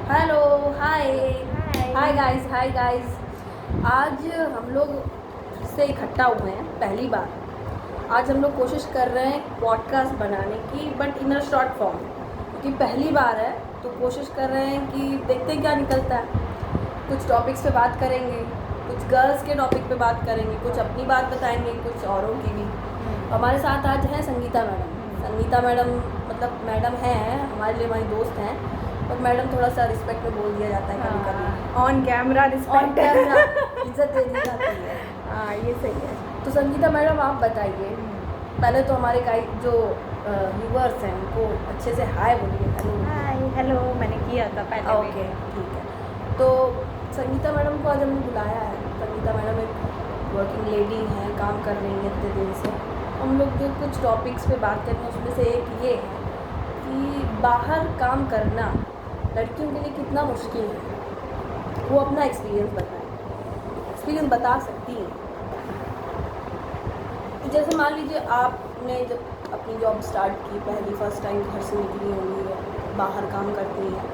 Hello, हाय हाय हाय। Guys. आज हम लोग से इकट्ठा हुए हैं पहली बार। आज हम लोग कोशिश कर रहे हैं पॉडकास्ट बनाने की, but in a short form, क्योंकि पहली बार है तो कोशिश कर रहे हैं कि देखते हैं क्या निकलता है। कुछ टॉपिक्स पे बात करेंगे, कुछ गर्ल्स के टॉपिक पे बात करेंगे, कुछ अपनी बात बताएंगे, कुछ औरों की भी। हमारे साथ आज हैं संगीता मैडम। संगीता मैडम मतलब मैडम हैं, हमारे लिए हमारी दोस्त हैं, और मैडम थोड़ा सा रिस्पेक्ट में बोल दिया जाता है कभी कभी। ऑन कैमरा ऑन कैमरा इज्जत दे दी जाती है। हाँ, ये सही है। तो संगीता मैडम आप बताइए, पहले तो हमारे गाइड जो व्यूअर्स हैं उनको अच्छे से हाय बोलिए। हेलो। हाय, हेलो। मैंने किया था पहले भी। ओके, ठीक है। तो संगीता मैडम को आज हमने बुलाया है। संगीता मैडम एक वर्किंग लेडी हैं, काम कर रही हैं इतने दिन से। हम लोग जो कुछ टॉपिक्स पे बात करेंगे उसमें से एक ये है कि बाहर काम करना लड़कियों के लिए कितना मुश्किल है। वो अपना एक्सपीरियंस बता सकती हैं। तो जैसे मान लीजिए आपने जब अपनी जॉब स्टार्ट की, पहली फर्स्ट टाइम घर से निकली होंगी या बाहर काम करती हैं,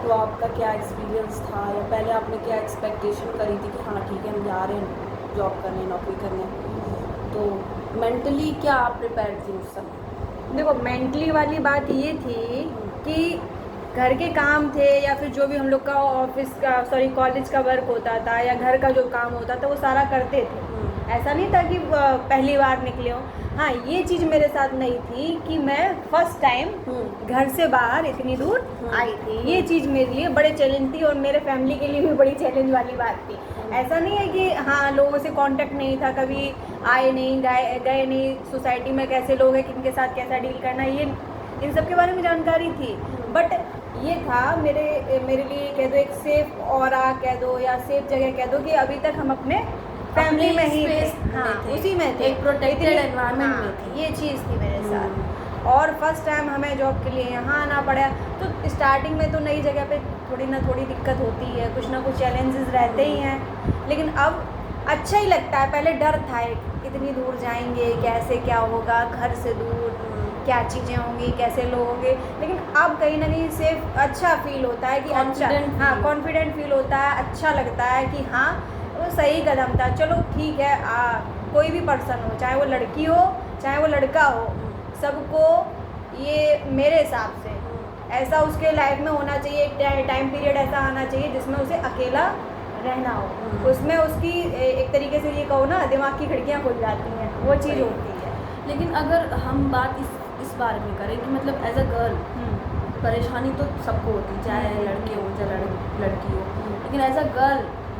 तो आपका क्या एक्सपीरियंस था, या पहले आपने क्या एक्सपेक्टेशन करी थी कि हाँ ठीक है हम जा रहे हैं जॉब करने, नौकरी करने, तो मेंटली क्या आप प्रिपेयर थी उस समय? देखो, मेंटली वाली बात ये थी कि घर के काम थे या फिर जो भी हम लोग का ऑफिस का कॉलेज का वर्क होता था या घर का जो काम होता था वो सारा करते थे। ऐसा नहीं था कि पहली बार निकले हो। हाँ, ये चीज़ मेरे साथ नहीं थी कि मैं फर्स्ट टाइम घर से बाहर इतनी दूर आई थी। ये चीज़ मेरे लिए बड़े चैलेंज थी और मेरे फैमिली के लिए भी बड़ी चैलेंज वाली बात थी। ऐसा नहीं है कि हाँ लोगों से कांटेक्ट नहीं था, कभी आए नहीं गए नहीं, सोसाइटी में कैसे लोग हैं, किनके साथ कैसा डील करना, ये इन सब के बारे में जानकारी थी। बट ये था मेरे लिए कह दो एक सेफ ऑरा कह दो या सेफ जगह कह दो कि अभी तक हम अपने फैमिली में ही थे। हाँ, उसी में थे, एक प्रोटेक्टेड एनवायरनमेंट में हाँ, थी। ये चीज़ थी मेरे साथ। और फर्स्ट टाइम हमें जॉब के लिए यहाँ आना पड़ा, तो स्टार्टिंग में तो नई जगह पे थोड़ी ना थोड़ी दिक्कत होती है, कुछ ना कुछ चैलेंजेस रहते ही हैं। लेकिन अब अच्छा ही लगता है। पहले डर था इतनी दूर जाएंगे, कैसे क्या होगा, घर से दूर क्या चीज़ें होंगी, कैसे लोग होंगे, लेकिन अब कहीं ना कहीं सेफ अच्छा फील होता है कि अच्छा, हाँ, कॉन्फिडेंट फील होता है, अच्छा लगता है कि हाँ वो सही कदम था। चलो ठीक है, कोई भी पर्सन हो, चाहे वो लड़की हो चाहे वो लड़का हो, सबको ये मेरे हिसाब से ऐसा उसके लाइफ में होना चाहिए, एक टाइम पीरियड ऐसा आना चाहिए जिसमें उसे अकेला रहना हो। उसमें उसकी एक तरीके से ये कहो ना, दिमाग की खिड़कियाँ खुल जाती हैं, वो चीज़ होती है। लेकिन अगर हम बात इस बारे में करें कि मतलब एज अ गर्ल परेशानी तो सबको होती, चाहे लड़के हो चाहे लड़की हो, लेकिन एज अ गर्ल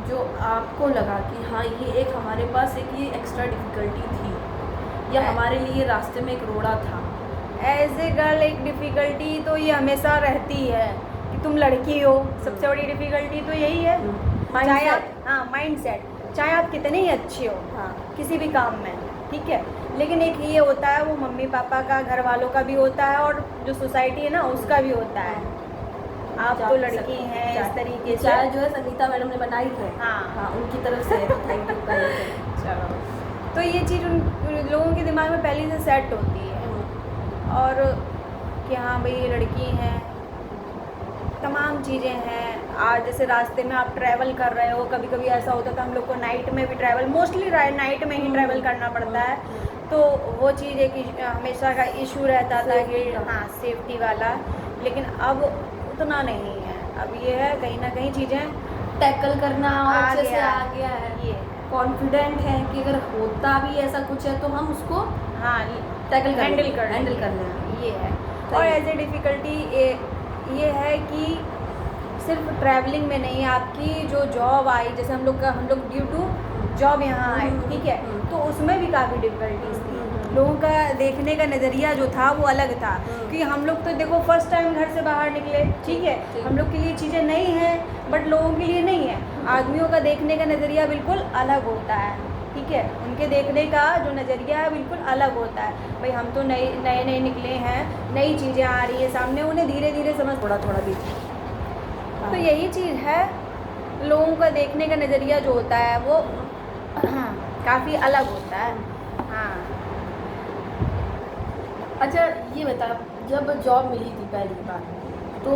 जो आपको लगा कि हाँ ये एक हमारे पास एक ये एक्स्ट्रा डिफ़िकल्टी थी या हमारे लिए रास्ते में एक रोड़ा था? एज ए गर्ल एक डिफ़िकल्टी तो ये हमेशा रहती है कि तुम लड़की हो। सबसे बड़ी डिफ़िकल्टी तो यही है। चाहे आप, हाँ, माइंडसेट, चाहे आप कितने ही अच्छे हो, हाँ, किसी भी काम में, ठीक है, लेकिन एक ये होता है, वो मम्मी पापा का, घर वालों का भी होता है और जो सोसाइटी है ना उसका भी होता है। आप तो लड़की हैं, इस तरीके से। चाय जो है संगीता मैडम ने बनाई है, हाँ हाँ, उनकी तरफ से थैंक यू पहले से। चलो, तो ये चीज़ उन लोगों के दिमाग में पहले से सेट होती है और कि हाँ भाई ये लड़की हैं, तमाम चीज़ें हैं। आज जैसे रास्ते में आप ट्रैवल कर रहे हो, कभी कभी ऐसा होता था हम लोग को नाइट में भी ट्रैवल, मोस्टली नाइट में ही ट्रैवल करना पड़ता है, तो वो चीज़ एक हमेशा का इशू रहता था कि हाँ सेफ्टी वाला। लेकिन अब उतना नहीं है। अब ये है कहीं ना कहीं चीज़ें टैकल करना और अच्छे से आ है। गया है, ये कॉन्फिडेंट है कि अगर होता भी ऐसा कुछ है तो हम उसको हाँ टैकल हैंडल कर लें। ये है। और एज ए डिफ़िकल्टी ये है कि सिर्फ ट्रैवलिंग में नहीं, आपकी जो जॉब आई, जैसे हम लोग ड्यू टू जॉब यहाँ आए, ठीक है, तो उसमें भी काफ़ी डिफ़िकल्टीज थी। लोगों का देखने का नज़रिया जो था वो अलग था, क्योंकि हम लोग तो देखो फर्स्ट टाइम घर से बाहर निकले, ठीक है, हम लोग के लिए चीज़ें नई हैं, बट लोगों के लिए नहीं है। आदमियों का देखने का नज़रिया बिल्कुल अलग होता है, ठीक है, उनके देखने का जो नज़रिया है बिल्कुल अलग होता है। भाई हम तो नए निकले हैं, नई चीज़ें आ रही है सामने, उन्हें धीरे धीरे समझ थोड़ा भी। तो यही चीज़ है, लोगों का देखने का नज़रिया जो होता है वो काफ़ी अलग होता है। हाँ, अच्छा ये बता, जब जॉब मिली थी पहली बार तो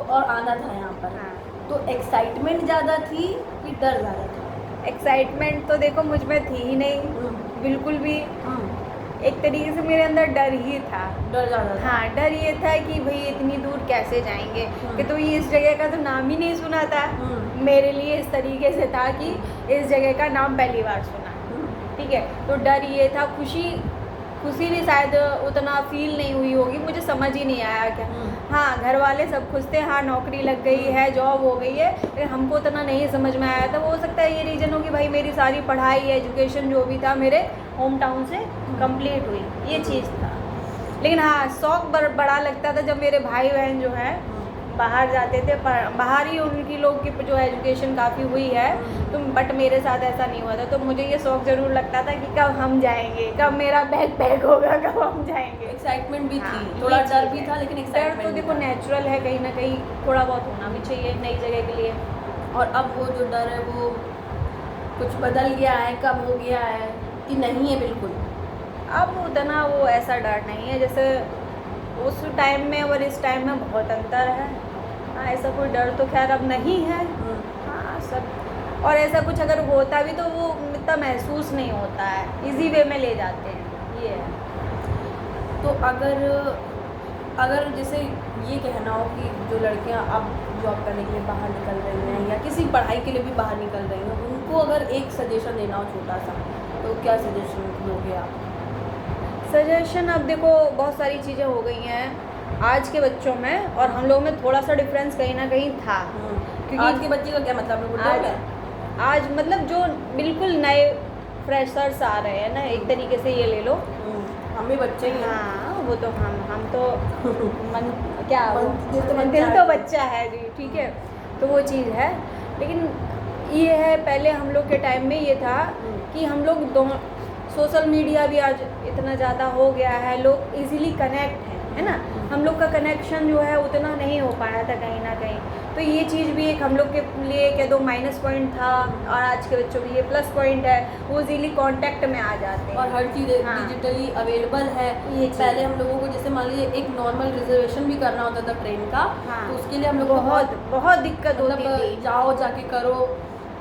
और आना था यहाँ पर, हाँ। तो एक्साइटमेंट ज़्यादा थी कि डर ज़्यादा था? एक्साइटमेंट तो देखो मुझ में थी ही नहीं, बिल्कुल भी। एक तरीके से मेरे अंदर डर ही था। डर ज़्यादा था। हाँ, डर ये था कि भाई इतनी दूर कैसे जाएंगे, कि तो ये इस जगह का तो नाम ही नहीं सुना था। मेरे लिए इस तरीके से था कि इस जगह का नाम पहली बार सुना, ठीक है। तो डर ये था, खुशी भी शायद उतना फील नहीं हुई होगी, मुझे समझ ही नहीं आया क्या। हाँ, घर वाले सब खुश थे, हाँ नौकरी लग गई है, जॉब हो गई है, लेकिन हमको उतना नहीं समझ में आया था। वो हो सकता है ये रीज़न हो कि भाई मेरी सारी पढ़ाई एजुकेशन जो भी था मेरे होम टाउन से कंप्लीट हुई, ये चीज़ था। लेकिन हाँ, शौक बड़ा लगता था जब मेरे भाई बहन जो हैं बाहर जाते थे, बाहर ही उनकी लोग की जो एजुकेशन काफ़ी हुई है, तो बट मेरे साथ ऐसा नहीं हुआ था। तो मुझे ये शौक ज़रूर लगता था कि कब हम जाएंगे, कब मेरा बैग पैक होगा, कब हम जाएंगे। एक्साइटमेंट भी हाँ, थी, थोड़ा ये डर चीज़ भी है। था, लेकिन डर एक्साइटमेंट तो देखो नेचुरल है, कहीं ना कहीं थोड़ा बहुत होना भी चाहिए नई जगह के लिए। और अब वो जो डर है वो कुछ बदल गया है, कम हो गया है कि नहीं है बिल्कुल? अब उतना वो ऐसा डर नहीं है जैसे उस टाइम में और इस टाइम में बहुत अंतर है। हाँ, ऐसा कोई डर तो खैर अब नहीं है। हाँ, सब। और ऐसा कुछ अगर होता भी तो वो इतना महसूस नहीं होता है, इजी वे में ले जाते हैं, ये है। तो अगर जैसे ये कहना हो कि जो लड़कियां अब जॉब करने के लिए बाहर निकल रही हैं या किसी पढ़ाई के लिए भी बाहर निकल रही हैं, उनको अगर एक सजेशन देना हो छोटा सा, तो क्या सजेशन दोगे आप? सजेशन, अब देखो बहुत सारी चीज़ें हो गई हैं आज के बच्चों में, और हम लोग में थोड़ा सा डिफरेंस कहीं ना कहीं था। क्योंकि आज के बच्चे का क्या मतलब है? आज मतलब जो बिल्कुल नए फ्रेशर्स आ रहे हैं ना, एक तरीके से ये ले लो। हम भी बच्चे ही हैं। हाँ, वो तो हम तो मन क्या दिल तो बच्चा है जी, ठीक है। तो वो चीज़ है, लेकिन ये है पहले हम लोग के टाइम में ये था कि हम लोग सोशल मीडिया भी आज इतना ज़्यादा हो गया है, लोग इजीली कनेक्ट है ना। हम लोग का कनेक्शन जो है उतना नहीं हो पाया था कहीं ना कहीं। तो ये चीज़ भी एक हम लोग के लिए कह दो माइनस पॉइंट था, और आज के बच्चों के लिए प्लस पॉइंट है, वो इजीली कांटेक्ट में आ जाते हैं और हर चीज़ डिजिटली अवेलेबल है। ये पहले हम लोगों को जैसे मान लीजिए एक नॉर्मल रिजर्वेशन भी करना होता था ट्रेन का, तो उसके लिए हम लोग बहुत दिक्कत होती थी। जाओ जाके करो,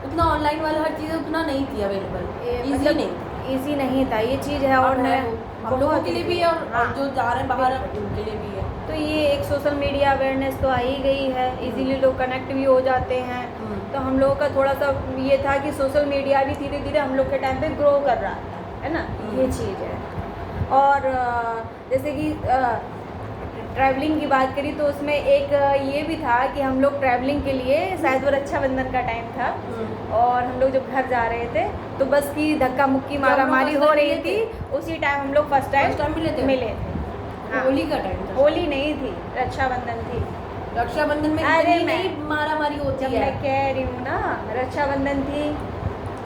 उतना ऑनलाइन वाला हर चीज़ उतना नहीं थी अवेलेबल, ईजी नहीं, ईजी नहीं था, ये चीज़ है। और हम लोगों के लिए भी है और जो जा रहे हैं बाहर उनके लिए भी है। तो ये एक सोशल मीडिया अवेयरनेस तो आ ही गई है, इजीली लोग कनेक्ट भी हो जाते हैं। तो हम लोगों का थोड़ा सा ये था कि सोशल मीडिया भी धीरे धीरे हम लोग के टाइम पे ग्रो कर रहा था, है ना, ये चीज़ है। और जैसे कि ट्रैवलिंग की बात करी तो उसमें एक ये भी था कि हम लोग ट्रैवलिंग के लिए शायद वो रक्षाबंधन का टाइम था, और हम लोग जब घर जा रहे थे तो बस की धक्का मुक्की मारा मारी हो रही थी, उसी टाइम हम लोग फर्स्ट टाइम मिले थे। हाँ, होली का टाइम था। होली नहीं थी, रक्षाबंधन थी। रक्षाबंधन में अरे नहीं मारा मारी होती है, मैं कह रही हूँ ना, रक्षाबंधन थी।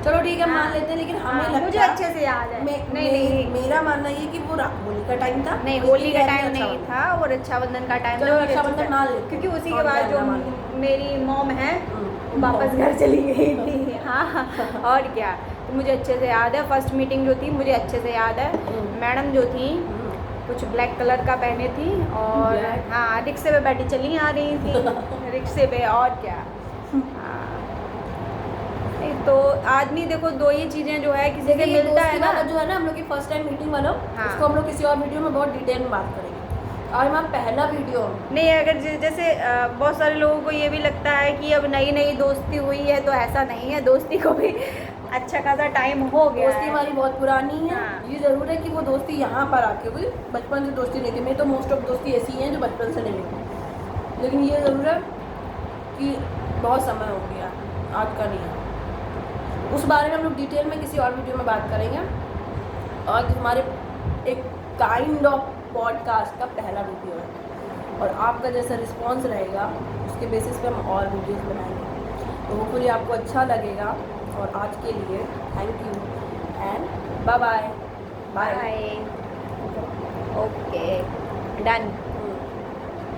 चलो ठीक है, मान लेते हैं, लेकिन हमें लगता मुझे अच्छे से याद है। नहीं, मेरा मानना ये कि वो होली का टाइम था। नहीं, होली का टाइम नहीं था, वो रक्षाबंधन का टाइम था। रक्षाबंधन मान लेते, क्योंकि उसी के बाद जो मेरी मॉम है वापस घर चली गई थी। हाँ, और क्या। तो मुझे अच्छे से याद है, फर्स्ट मीटिंग जो थी मुझे अच्छे से याद है। मैडम जो थी कुछ ब्लैक कलर का पहने थी, और हाँ रिक्शे पे बैठी चली आ रही थी रिक्शे पे, और क्या। तो आदमी देखो, दो ही चीज़ें जो है किसी से मिलता है ना, जो है ना हम लोग की फर्स्ट टाइम मीटिंग वाला, उसको हम लोग किसी और वीडियो में बहुत डिटेल में बात करेंगे। और हमारा पहला वीडियो नहीं, अगर जैसे बहुत सारे लोगों को ये भी लगता है कि अब नई नई दोस्ती हुई है, तो ऐसा नहीं है, दोस्ती को भी अच्छा खासा टाइम हो गया। दोस्ती हमारी बहुत पुरानी है। ये ज़रूर है कि वो दोस्ती यहाँ पर आके हुई, बचपन से दोस्ती नहीं थी। मेरी तो मोस्ट ऑफ दोस्ती ऐसी हैं जो बचपन से नहीं हुई, लेकिन ये ज़रूर है कि बहुत समय हो गया, आज का नहीं है। उस बारे में हम लोग डिटेल में किसी और वीडियो में बात करेंगे। और हमारे एक काइंड ऑफ पॉडकास्ट का पहला वीडियो है, और आपका जैसा रिस्पांस रहेगा उसके बेसिस पे हम और वीडियोस बनाएंगे, तो होपफुली आपको अच्छा लगेगा। और आज के लिए thank you and bye bye. Okay, done.